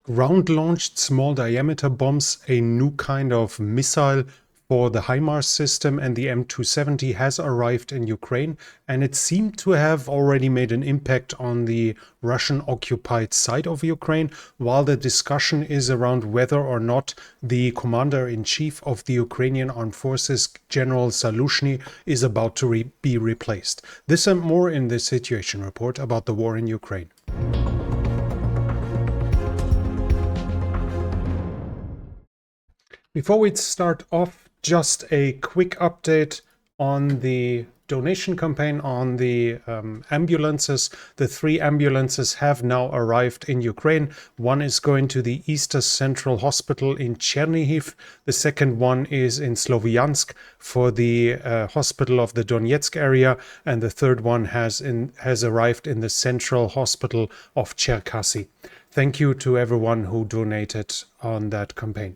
Ground-launched small diameter bombs, a new kind of missile for the HIMARS system, and the M270 has arrived in Ukraine, and it seemed to have already made an impact on the Russian-occupied side of Ukraine, while the discussion is around whether or not the commander-in-chief of the Ukrainian Armed Forces, General Zaluzhny, is about to be replaced. This and more in this situation report about the war in Ukraine. Before we start off, just a quick update on the donation campaign on the ambulances. The 3 ambulances have now arrived in Ukraine. One is going to the East Central Hospital in Chernihiv. The second one is in Sloviansk for the hospital of the Donetsk area. And the third one has arrived in the Central Hospital of Cherkasy. Thank you to everyone who donated on that campaign.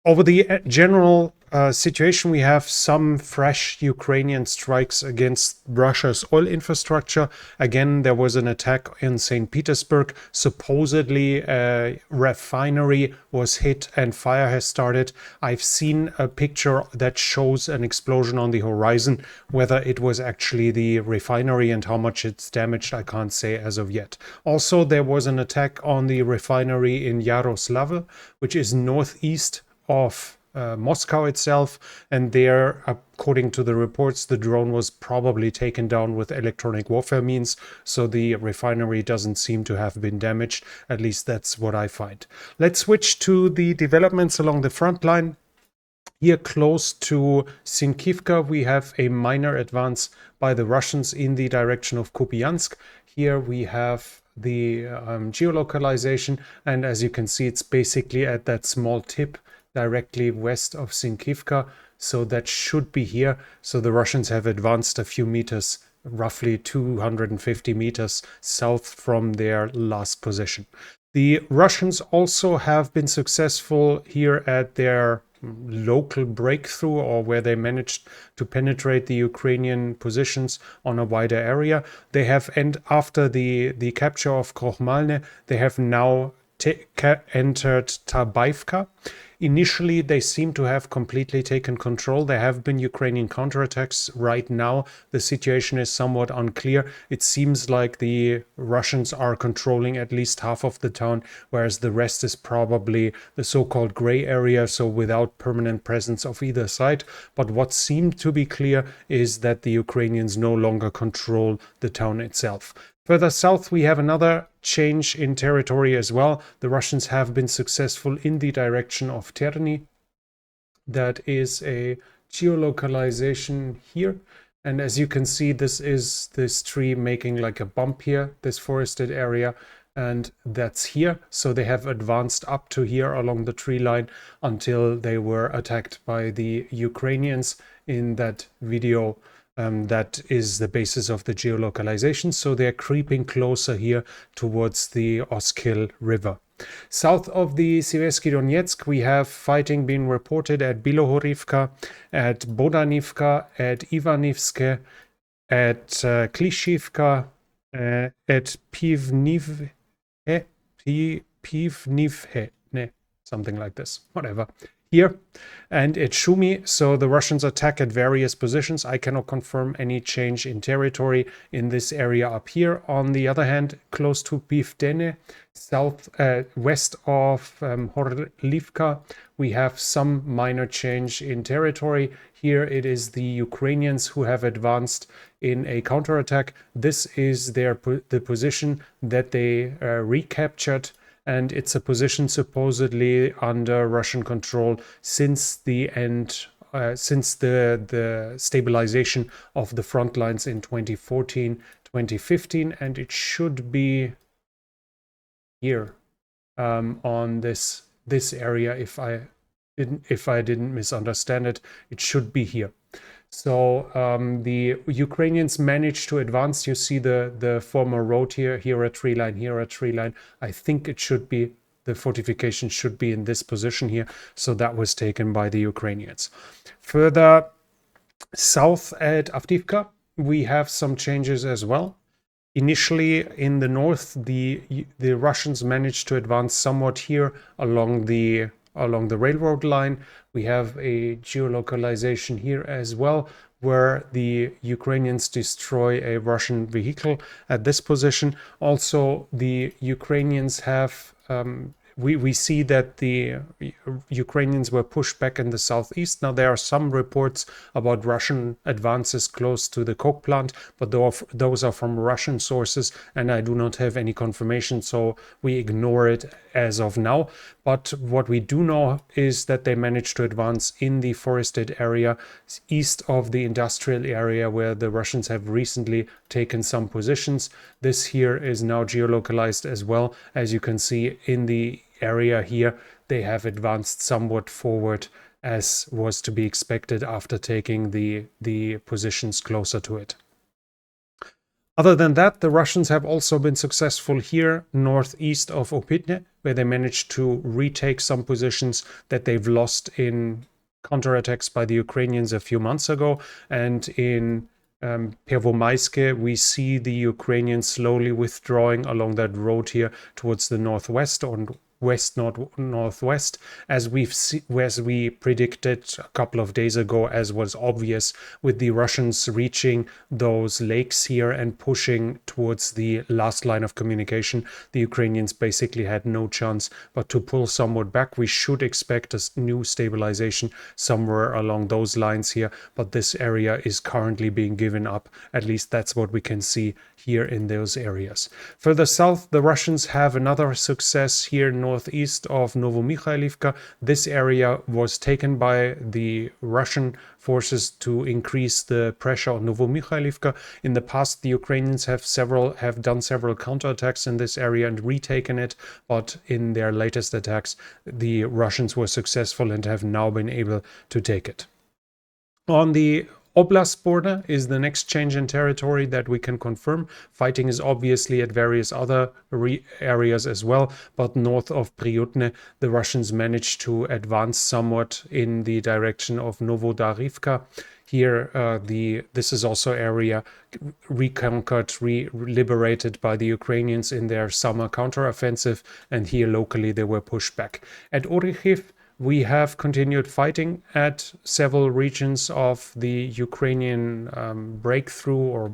Over the general situation, we have some fresh Ukrainian strikes against Russia's oil infrastructure. Again, there was an attack in St. Petersburg. Supposedly, a refinery was hit and fire has started. I've seen a picture that shows an explosion on the horizon. Whether it was actually the refinery and how much it's damaged, I can't say as of yet. Also, there was an attack on the refinery in Yaroslavl, which is northeast of Moscow itself, and there, according to the reports, the drone was probably taken down with electronic warfare means, so the refinery doesn't seem to have been damaged. At least that's what I find. Let's switch to the developments along the front line. Here close to Sinkivka, we have a minor advance by the Russians in the direction of Kupiansk. Here we have the geolocalization, and as you can see, it's basically at that small tip directly west of Sinkivka, so that should be here. So the Russians have advanced a few meters, roughly 250 meters south from their last position. The Russians also have been successful here at their local breakthrough, or where they managed to penetrate the Ukrainian positions on a wider area. They have, and after the capture of Krochmalne, they have now entered Tabaivka. Initially, they seem to have completely taken control. There have been Ukrainian counterattacks. Right now, the situation is somewhat unclear. It seems like the Russians are controlling at least half of the town, whereas the rest is probably the so-called gray area, so without permanent presence of either side. But what seemed to be clear is that the Ukrainians no longer control the town itself. Further south, we have another change in territory as well. The Russians have been successful in the direction of Terni. That is a geolocalization here. And as you can see, this is this tree making like a bump here, this forested area. And that's here. So they have advanced up to here along the tree line until they were attacked by the Ukrainians in that video. That is the basis of the geolocalization. So they're creeping closer here towards the Oskil River. South of the Siversky Donetsk, we have fighting being reported at Bilohorivka, at Bodanivka, at Ivanivske, at Klishivka, at Pivnivhe, something like this, whatever. Here and at Shumi. So the Russians attack at various positions. I cannot confirm any change in territory in this area up here. On the other hand, close to Pivdene, west of Horlivka, we have some minor change in territory. Here it is the Ukrainians who have advanced in a counterattack. This is the position that they recaptured. And it's a position supposedly under Russian control since the end, since the stabilization of the front lines in 2014, 2015, and it should be here on this area. If I didn't misunderstand it, it should be here. So the Ukrainians managed to advance. You see the former road here a tree line, here a tree line. I think it should be, the fortification should be in this position here. So that was taken by the Ukrainians. Further south at Avdiivka, we have some changes as well. Initially in the north, the Russians managed to advance somewhat here along the railroad line. We have a geolocalization here as well, where the Ukrainians destroy a Russian vehicle at this position. Also, the Ukrainians have we see that the Ukrainians were pushed back in the southeast. Now, there are some reports about Russian advances close to the coke plant, but those are from Russian sources, and I do not have any confirmation, so we ignore it as of now. But what we do know is that they managed to advance in the forested area east of the industrial area where the Russians have recently taken some positions. This here is now geolocalized as well. As you can see in the area here, they have advanced somewhat forward, as was to be expected after taking the positions closer to it. Other than that, the Russians have also been successful here northeast of Opitne, where they managed to retake some positions that they've lost in counterattacks by the Ukrainians a few months ago. And in Pervomaiske, we see the Ukrainians slowly withdrawing along that road here towards the northwest or west-northwest, as we predicted a couple of days ago, as was obvious, with the Russians reaching those lakes here and pushing towards the last line of communication. The Ukrainians basically had no chance but to pull somewhat back. We should expect a new stabilization somewhere along those lines here, but this area is currently being given up. At least that's what we can see here in those areas. Further south, the Russians have another success here northeast of Novomikhailivka. This area was taken by the Russian forces to increase the pressure on Novomikhailivka. In the past, the Ukrainians have done several counterattacks in this area and retaken it, but in their latest attacks, the Russians were successful and have now been able to take it. On the Oblast border is the next change in territory that we can confirm. Fighting is obviously at various other areas as well, but north of Priutne, the Russians managed to advance somewhat in the direction of Novodarivka. Here, this is also area reconquered, liberated by the Ukrainians in their summer counteroffensive, and here locally they were pushed back. At Orikhiv, we have continued fighting at several regions of the Ukrainian breakthrough, or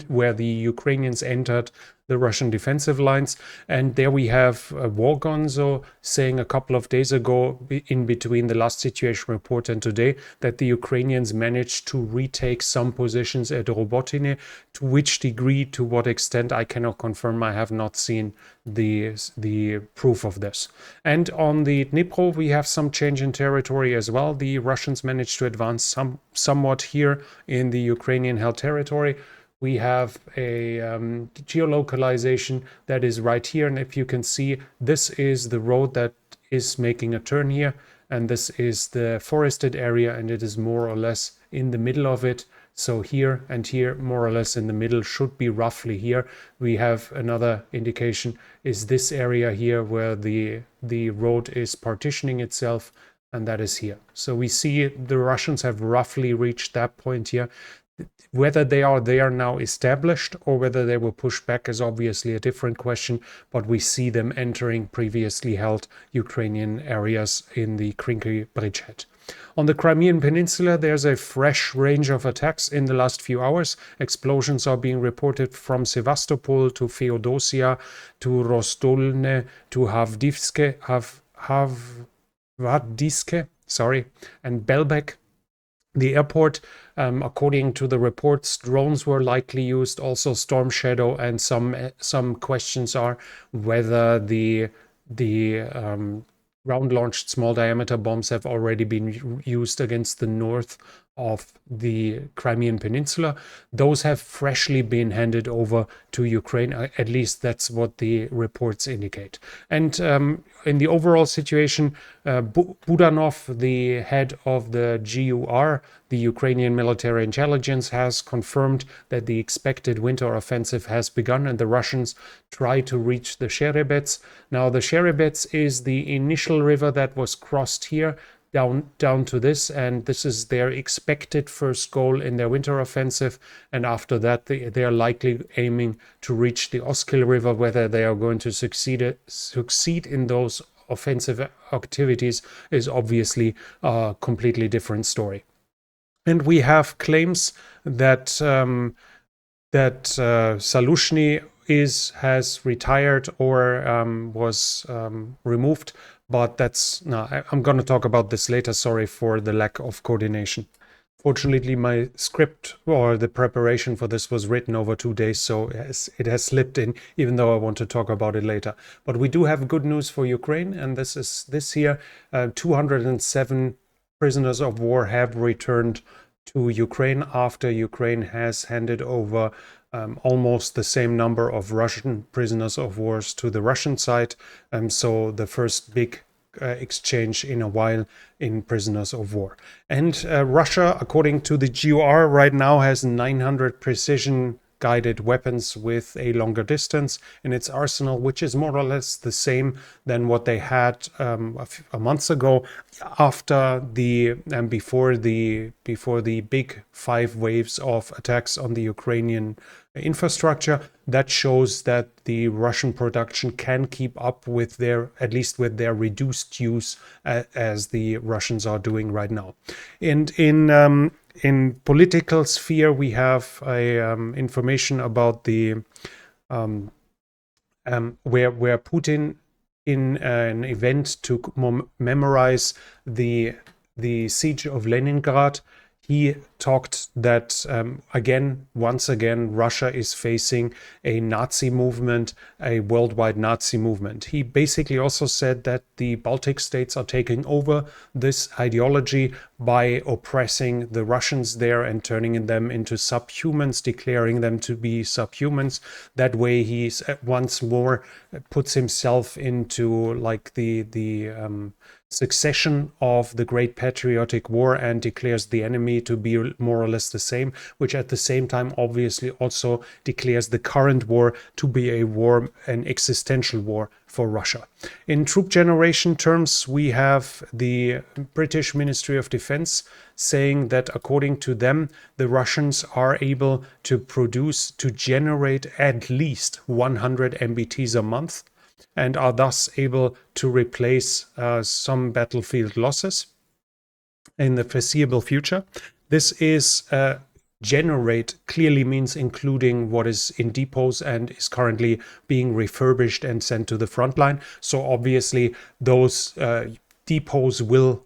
where the Ukrainians entered the Russian defensive lines. And there we have War Gonzo saying a couple of days ago, in between the last situation report and today, that the Ukrainians managed to retake some positions at Robotine. To which degree, to what extent, I cannot confirm. I have not seen the proof of this. And on the Dnipro, we have some change in territory as well. The Russians managed to advance somewhat here in the Ukrainian held territory. We have a geolocalization that is right here. And if you can see, this is the road that is making a turn here. And this is the forested area, and it is more or less in the middle of it. So here and here, more or less in the middle, should be roughly here. We have another indication is this area here where the road is partitioning itself, and that is here. So we see the Russians have roughly reached that point here. Whether they are there now established or whether they were pushed back is obviously a different question, but we see them entering previously held Ukrainian areas in the Krinky bridgehead. On the Crimean Peninsula, there's a fresh range of attacks in the last few hours. Explosions are being reported from Sevastopol to Feodosia to Rostolne to Havdiske, and Belbek. The airport, according to the reports, drones were likely used, also Storm Shadow, and some questions are whether the ground-launched small diameter bombs have already been used against the north of the Crimean Peninsula. Those have freshly been handed over to Ukraine. At least that's what the reports indicate. And in the overall situation, Budanov, the head of the GUR, the Ukrainian military intelligence, has confirmed that the expected winter offensive has begun and the Russians try to reach the Sherebets. Now, the Sherebets is the initial river that was crossed here. down to this, and this is their expected first goal in their winter offensive. And after that, they are likely aiming to reach the Oskil River. Whether they are going to succeed in those offensive activities is obviously a completely different story. And we have claims that Zaluzhny has retired or was removed, but I'm going to talk about this later. Sorry for the lack of coordination. Fortunately, my script or the preparation for this was written over 2 days, so it has slipped in, even though I want to talk about it later. But we do have good news for Ukraine, and this is this year. 207 prisoners of war have returned to Ukraine after Ukraine has handed over almost the same number of Russian prisoners of war to the Russian side. So the first big exchange in a while in prisoners of war. And Russia, according to the GOR, right now has 900 precision guided weapons with a longer distance in its arsenal, which is more or less the same than what they had a month ago, after the before the big 5 waves of attacks on the Ukrainian infrastructure. That shows that the Russian production can keep up with at least with their reduced use, as the Russians are doing right now. And in political sphere, we have information about the where Putin, in an event to memorize the siege of Leningrad, he talked that once again, Russia is facing a Nazi movement, a worldwide Nazi movement. He basically also said that the Baltic states are taking over this ideology by oppressing the Russians there and turning them into subhumans, declaring them to be subhumans. That way, he once more puts himself into like the succession of the Great Patriotic War and declares the enemy to be more or less the same, which at the same time obviously also declares the current war to be a war, an existential war for Russia. In troop generation terms, we have the British Ministry of Defense saying that according to them, the Russians are able to generate at least 100 MBTs a month, and are thus able to replace some battlefield losses in the foreseeable future. This is generate clearly means including what is in depots and is currently being refurbished and sent to the front line. So obviously those depots will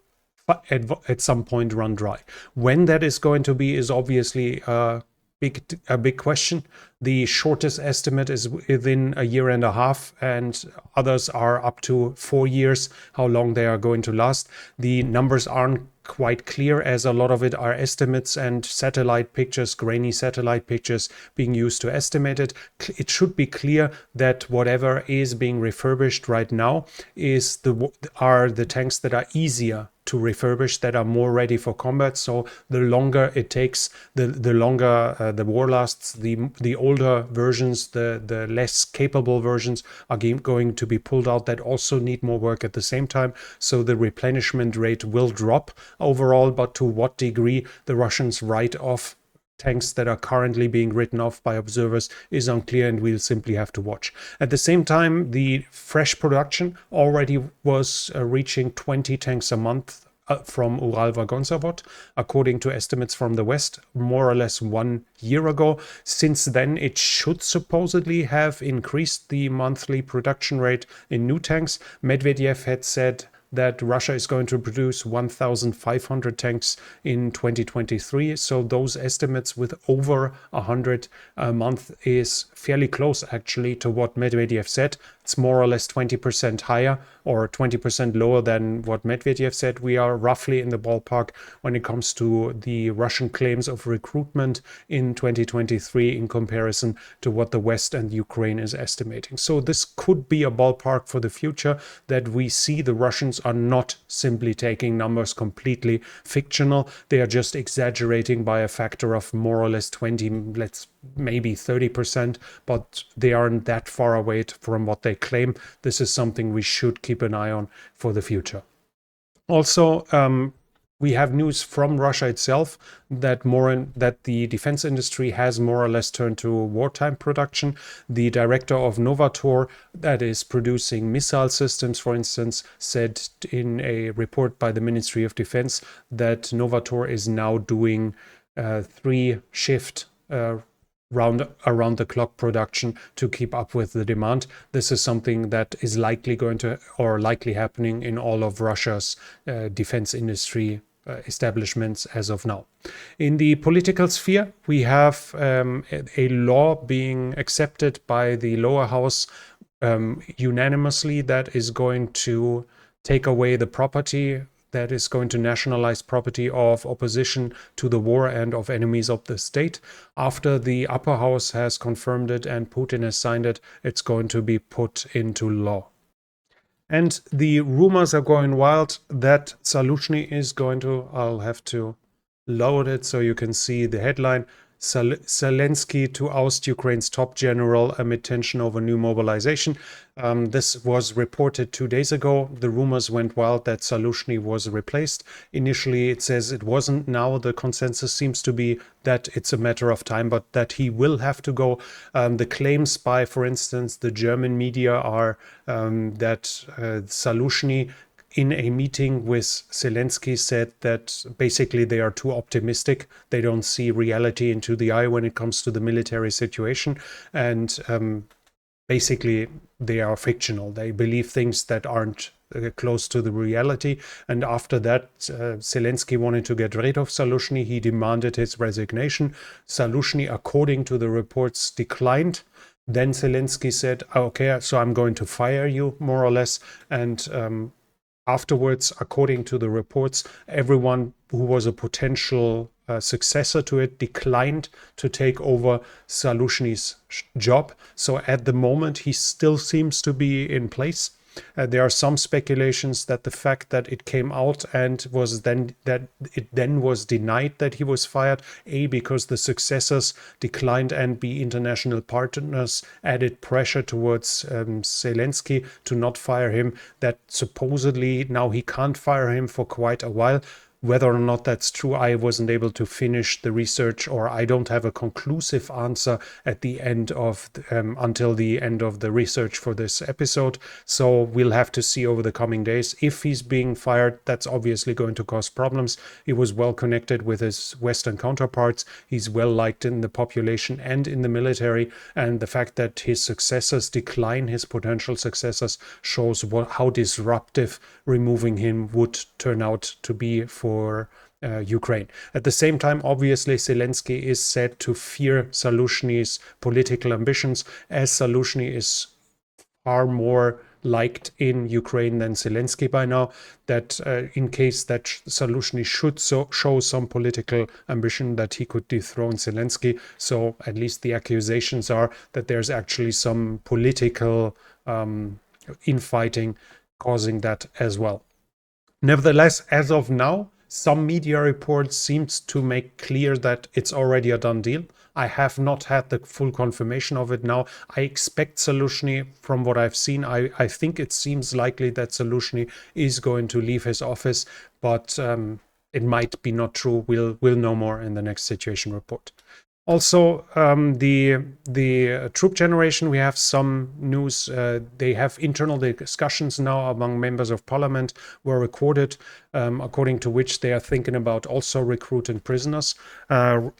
at some point run dry. When that is going to be is obviously a big question. The shortest estimate is within a year and a half, and others are up to 4 years, how long they are going to last. The numbers aren't quite clear, as a lot of it are estimates and satellite pictures, grainy satellite pictures being used to estimate it. It should be clear that whatever is being refurbished right now are the tanks that are easier to refurbish, that are more ready for combat. So the longer it takes, the longer the war lasts. The older versions, the less capable versions, are going to be pulled out, that also need more work at the same time. So the replenishment rate will drop overall, but to what degree the Russians write off tanks that are currently being written off by observers is unclear, and we'll simply have to watch. At the same time, the fresh production already was reaching 20 tanks a month from Uralvagonzavod, according to estimates from the West, more or less 1 year ago. Since then, it should supposedly have increased the monthly production rate in new tanks. Medvedev had said that Russia is going to produce 1,500 tanks in 2023. So those estimates with over 100 a month is fairly close actually to what Medvedev said. It's more or less 20% higher or 20% lower than what Medvedev said. We are roughly in the ballpark when it comes to the Russian claims of recruitment in 2023 in comparison to what the West and Ukraine is estimating. So this could be a ballpark for the future, that we see the Russians are not simply taking numbers completely fictional. They are just exaggerating by a factor of more or less 20, maybe 30%, but they aren't that far away from what they claim. This is something we should keep an eye on for the future. Also, we have news from Russia itself that that the defense industry has more or less turned to wartime production. The director of Novator, that is producing missile systems, for instance, said in a report by the Ministry of Defense that Novator is now doing 3-shift around the clock production to keep up with the demand. This is something that is likely happening in all of Russia's defense industry establishments as of now. In the political sphere, we have a law being accepted by the lower house unanimously that is going to take away the property, that is going to nationalize property of opposition to the war and of enemies of the state. After the upper house has confirmed it and Putin has signed it, it's going to be put into law. And the rumors are going wild that Zaluzhny is going to, I'll have to load it so you can see the headline, Zelensky to oust Ukraine's top general amid tension over new mobilization. This was reported 2 days ago. The rumors went wild that Zaluzhny was replaced. Initially, it says it wasn't. Now the consensus seems to be that it's a matter of time, but that he will have to go. The claims by, for instance, the German media are that Zaluzhny in a meeting with Zelensky said that basically they are too optimistic. They don't see reality into the eye when it comes to the military situation. And basically they are fictional. They believe things that aren't close to the reality. And after that, Zelensky wanted to get rid of Zaluzhny. He demanded his resignation. Zaluzhny, according to the reports, declined. Then Zelensky said, okay, so I'm going to fire you, more or less. And afterwards, according to the reports, everyone who was a potential successor to it declined to take over Zaluzhny's job. So at the moment, he still seems to be in place. There are some speculations that the fact that it came out and was then was denied that he was fired, A, because the successors declined, and B, international partners added pressure towards Zelensky to not fire him, that supposedly now he can't fire him for quite a while. Whether or not that's true, I wasn't able to finish the research, or I don't have a conclusive answer at the end of until the end of the research for this episode. So we'll have to see over the coming days. If he's being fired, that's obviously going to cause problems. He was well connected with his Western counterparts. He's well liked in the population and in the military. And the fact that his successors decline, his potential successors, shows how disruptive removing him would turn out to be for Ukraine. At the same time, obviously, Zelensky is said to fear Zaluzhny's political ambitions, as Zaluzhny is far more liked in Ukraine than Zelensky by now, that in case that Zaluzhny should show some political ambition, that he could dethrone Zelensky. So at least the accusations are that there's actually some political infighting causing that as well. Nevertheless, as of now, some media reports seems to make clear that it's already a done deal. I have not had the full confirmation of it now. I expect Zaluzhny, from what I've seen, I think it seems likely that Zaluzhny is going to leave his office, but it might be not true. We'll know more in the next situation report. Also, the troop generation, we have some news. They have internal discussions now among members of parliament were recorded, according to which they are thinking about also recruiting prisoners.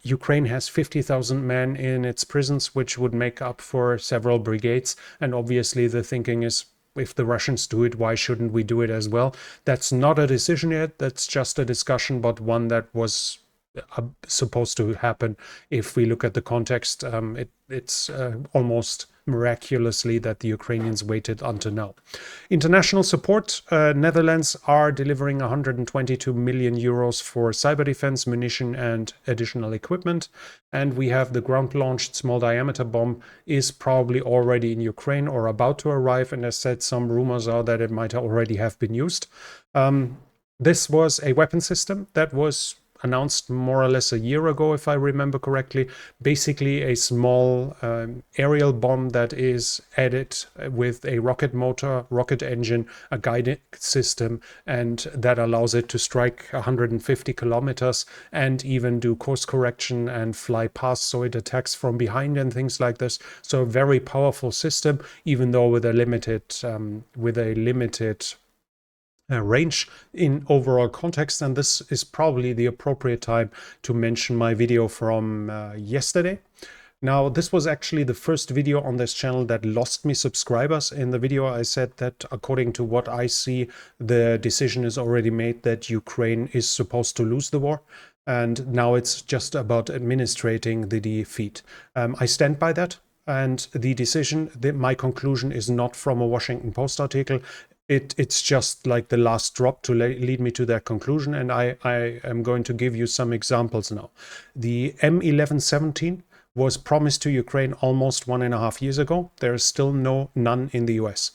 Ukraine has 50,000 men in its prisons, which would make up for several brigades. And obviously the thinking is, if the Russians do it, why shouldn't we do it as well? That's not a decision yet. That's just a discussion, but one that was supposed to happen. If we look at the context, it's almost miraculously that the Ukrainians waited until now. International support, Netherlands are delivering 122 million euros for cyber defense, munition and additional equipment. And we have the ground-launched small diameter bomb is probably already in Ukraine or about to arrive. And as said, some rumors are that it might already have been used. This was a weapon system that was announced more or less a year ago, if I remember correctly. Basically a small aerial bomb that is added with a rocket motor, rocket engine, a guidance system, and that allows it to strike 150 kilometers and even do course correction and fly past, so it attacks from behind and things like this. So a very powerful system, even though with a limited range in overall context. And this is probably the appropriate time to mention my video from yesterday. Now, this was actually the first video on this channel that lost me subscribers. In the video, I said that according to what I see, the decision is already made that Ukraine is supposed to lose the war. And now it's just about administrating the defeat. I stand by that. And the decision, my conclusion is not from a Washington Post article. It's just like the last drop to lead me to that conclusion. And I am going to give you some examples now. The M1117 was promised to Ukraine almost 1.5 years ago. There is still none in the US,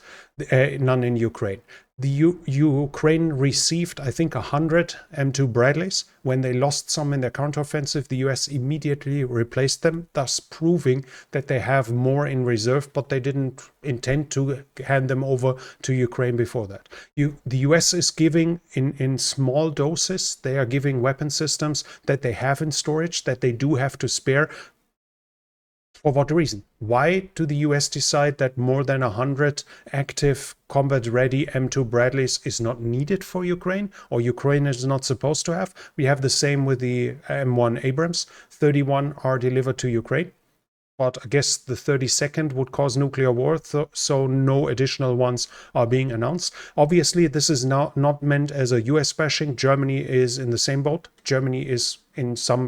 none in Ukraine. The Ukraine received, I think, 100 M2 Bradleys. When they lost some in their counteroffensive, the US immediately replaced them, thus proving that they have more in reserve, but they didn't intend to hand them over to Ukraine before that. The US is giving in small doses. They are giving weapon systems that they have in storage that they do have to spare. For what reason? Why do the US decide that more than 100 active combat-ready M2 Bradleys is not needed for Ukraine, or Ukraine is not supposed to have? We have the same with the M1 Abrams. 31 are delivered to Ukraine, but I guess the 32nd would cause nuclear war, so no additional ones are being announced. Obviously, this is not meant as a US bashing. Germany is in the same boat. Germany is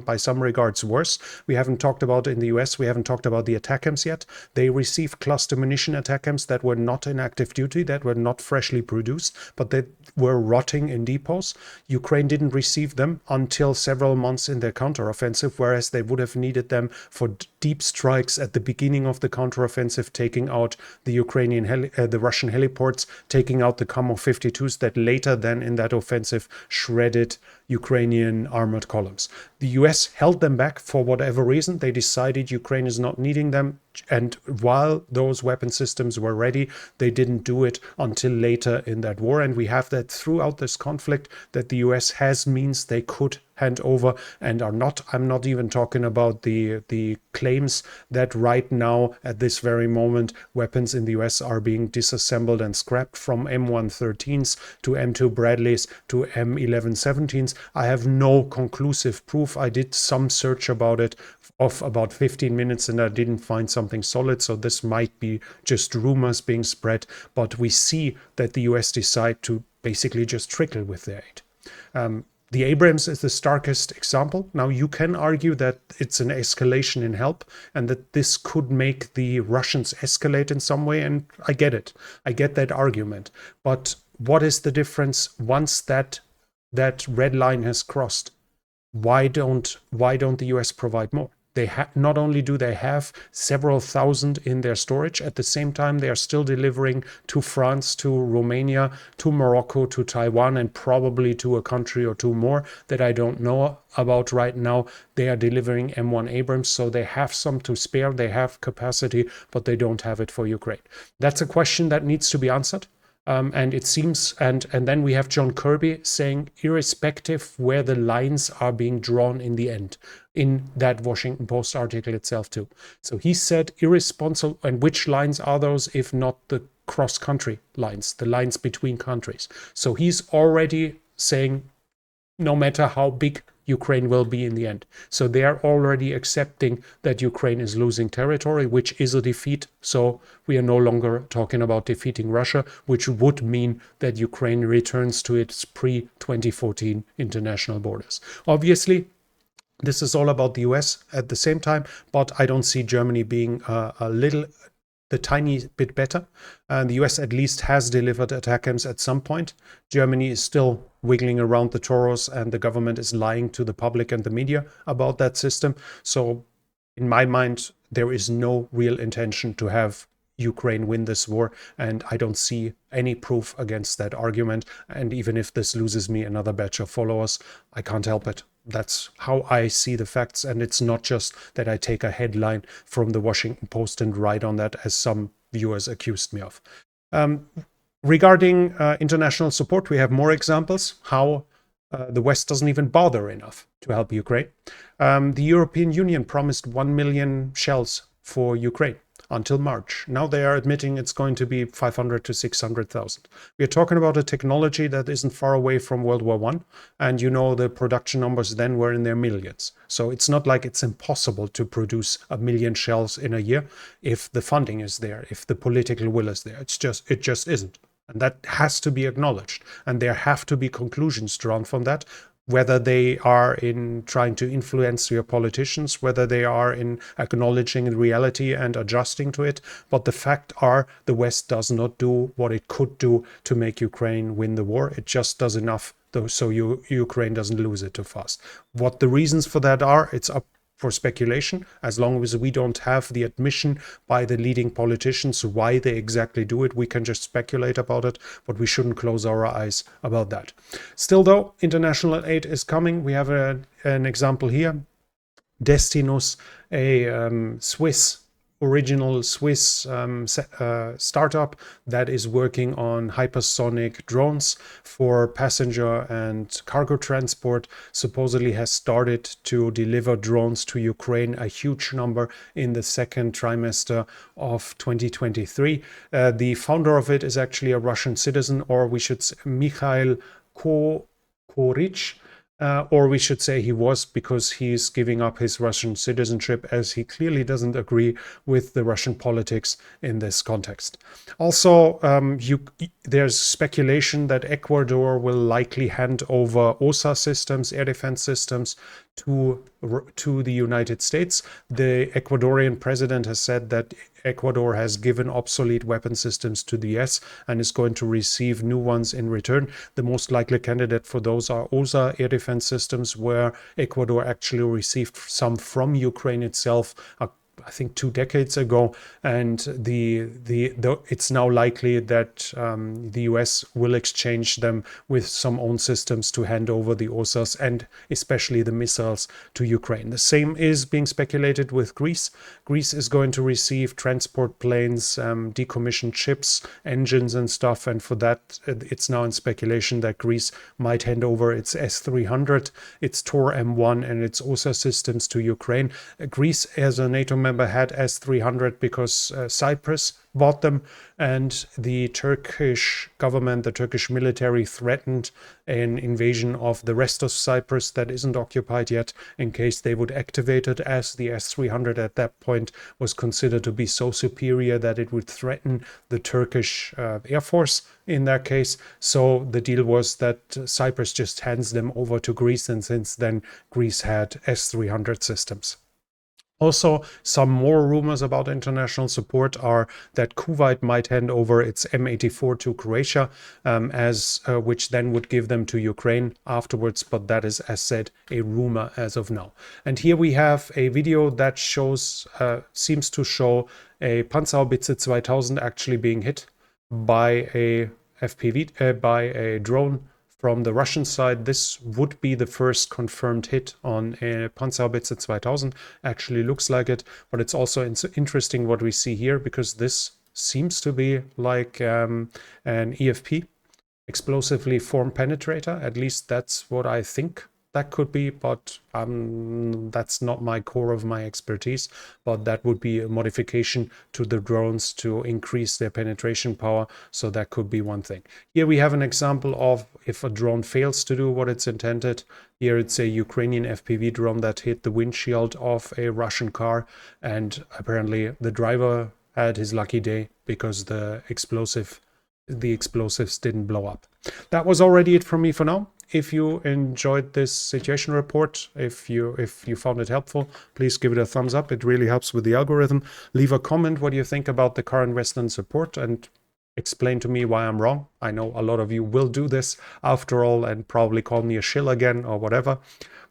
by some regards worse. We haven't talked about in the US, we haven't talked about the ATACMS yet. They received cluster munition ATACMS that were not in active duty, that were not freshly produced, but that were rotting in depots. Ukraine didn't receive them until several months in their counteroffensive, whereas they would have needed them for deep strikes at the beginning of the counteroffensive, taking out the the Russian heliports, taking out the Kamo 52s that later then in that offensive shredded Ukrainian armored columns. The US held them back for whatever reason. They decided Ukraine is not needing them. And while those weapon systems were ready, they didn't do it until later in that war. And we have that throughout this conflict, that the US has means they could hand over and are not. I'm not even talking about the claims that right now, at this very moment, weapons in the US are being disassembled and scrapped, from M113s to M2 Bradleys to M1117s. I have no conclusive proof. I did some search about it of about 15 minutes and I didn't find something solid, so this might be just rumors being spread, but we see that the US decide to basically just trickle with their aid. The Abrams is the starkest example. Now, you can argue that it's an escalation in help and that this could make the Russians escalate in some way, and I get it. I get that argument. But what is the difference once that red line has crossed? Why don't the US provide more? They not only do they have several thousand in their storage, at the same time they are still delivering to France, to Romania, to Morocco, to Taiwan, and probably to a country or two more that I don't know about right now. They are delivering M1 Abrams, so they have some to spare, they have capacity, but they don't have it for Ukraine. That's a question that needs to be answered. And it seems, and then we have John Kirby saying, irrespective where the lines are being drawn in the end, in that Washington Post article itself too. So he said, irresponsible, and which lines are those if not the cross-country lines, the lines between countries? So he's already saying, no matter how big Ukraine will be in the end. So they are already accepting that Ukraine is losing territory, which is a defeat. So we are no longer talking about defeating Russia, which would mean that Ukraine returns to its pre-2014 international borders. Obviously, this is all about the US at the same time, but I don't see Germany being the tiny bit better. And the US at least has delivered ATACMS at some point. Germany is still wiggling around the Taurus, and the government is lying to the public and the media about that system. So in my mind, there is no real intention to have Ukraine win this war, and I don't see any proof against that argument. And even if this loses me another batch of followers, I can't help it. That's how I see the facts, and it's not just that I take a headline from the Washington Post and write on that, as some viewers accused me of. Regarding international support, we have more examples how the West doesn't even bother enough to help Ukraine. The European Union promised 1 million shells for Ukraine until March. Now they are admitting it's going to be 500 to 600,000. We are talking about a technology that isn't far away from World War I, and you know the production numbers then were in their millions. So it's not like it's impossible to produce 1 million shells in a year if the funding is there, if the political will is there. It just isn't. And that has to be acknowledged. And there have to be conclusions drawn from that, whether they are in trying to influence your politicians, whether they are in acknowledging reality and adjusting to it. But the fact are, the West does not do what it could do to make Ukraine win the war. It just does enough so Ukraine doesn't lose it too fast. What the reasons for that are, it's up for speculation, as long as we don't have the admission by the leading politicians why they exactly do it. We can just speculate about it, but we shouldn't close our eyes about that. Still though, international aid is coming. We have an example here. Destinus, a original Swiss startup that is working on hypersonic drones for passenger and cargo transport, supposedly has started to deliver drones to Ukraine, a huge number in the second trimester of 2023. The founder of it is actually a Russian citizen, or we should say Mikhail Korich. Or we should say he was, because he's giving up his Russian citizenship, as he clearly doesn't agree with the Russian politics in this context. Also, there's speculation that Ecuador will likely hand over OSA systems, air defense systems, to the United States. The Ecuadorian president has said that Ecuador has given obsolete weapon systems to the US and is going to receive new ones in return. The most likely candidate for those are OSA air defense systems, where Ecuador actually received some from Ukraine itself, I think 2 decades ago, and it's now likely that the US will exchange them with some own systems to hand over the OSAs and especially the missiles to Ukraine. The same is being speculated with Greece. Greece is going to receive transport planes, decommissioned ships, engines and stuff, and for that it's now in speculation that Greece might hand over its S-300, its Tor M1 and its OSA systems to Ukraine. Greece, as a NATO member, had S-300 because Cyprus bought them, and the Turkish government, the Turkish military, threatened an invasion of the rest of Cyprus that isn't occupied yet in case they would activate it, as the S-300 at that point was considered to be so superior that it would threaten the Turkish Air Force in that case. So the deal was that Cyprus just hands them over to Greece, and since then Greece had S-300 systems. Also, some more rumors about international support are that Kuwait might hand over its M84 to Croatia, which then would give them to Ukraine afterwards. But that is, as said, a rumor as of now. And here we have a video that seems to show a Panzerhaubitze 2000 actually being hit by a FPV, by a drone from the Russian side. This would be the first confirmed hit on a Panzerhaubitze 2000. Actually looks like it, but it's also interesting what we see here, because this seems to be like an EFP, explosively formed penetrator. At least that's what I think that could be, but that's not my core of my expertise. But that would be a modification to the drones to increase their penetration power. So that could be one thing. Here we have an example of if a drone fails to do what it's intended. Here it's a Ukrainian FPV drone that hit the windshield of a Russian car, and apparently the driver had his lucky day because the explosives didn't blow up. That was already it from me for now. If you enjoyed this situation report, if you found it helpful, please give it a thumbs up. It really helps with the algorithm. Leave a comment what you think about the current Western support, and explain to me why I'm wrong. I know a lot of you will do this after all and probably call me a shill again or whatever,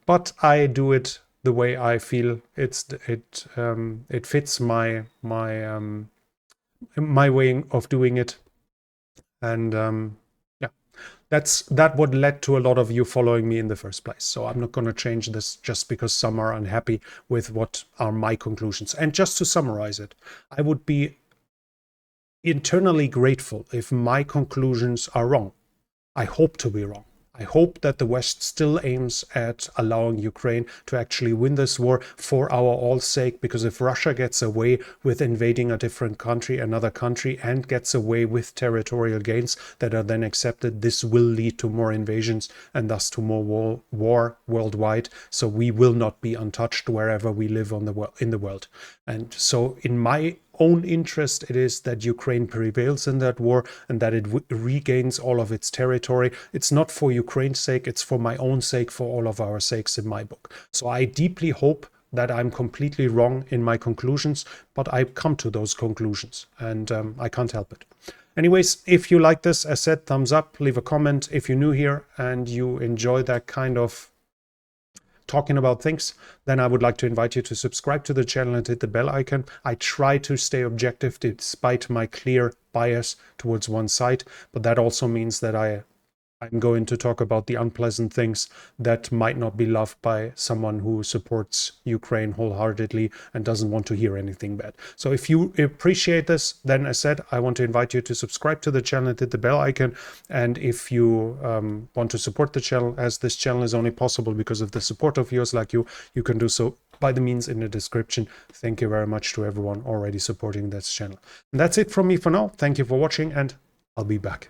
but I do it the way I feel it fits my way of doing it. And yeah, that what led to a lot of you following me in the first place. So I'm not going to change this just because some are unhappy with what are my conclusions. And just to summarize it, I would be internally grateful if my conclusions are wrong. I hope to be wrong. I hope that the West still aims at allowing Ukraine to actually win this war for our all sake, because if Russia gets away with invading a different country, another country, and gets away with territorial gains that are then accepted, this will lead to more invasions and thus to more war worldwide. So we will not be untouched wherever we live in the world. And so in my own interest, it is that Ukraine prevails in that war and that it regains all of its territory. It's not for Ukraine's sake, it's for my own sake, for all of our sakes in my book. So I deeply hope that I'm completely wrong in my conclusions, but I come to those conclusions and I can't help it. Anyways, if you like this, as said, thumbs up, leave a comment. If you're new here and you enjoy that kind of talking about things, then I would like to invite you to subscribe to the channel and hit the bell icon. I try to stay objective despite my clear bias towards one side, but that also means that I'm going to talk about the unpleasant things that might not be loved by someone who supports Ukraine wholeheartedly and doesn't want to hear anything bad. So if you appreciate this, then as said, I want to invite you to subscribe to the channel and hit the bell icon. And if you want to support the channel, as this channel is only possible because of the support of viewers like you, you can do so by the means in the description. Thank you very much to everyone already supporting this channel. And that's it from me for now. Thank you for watching, and I'll be back.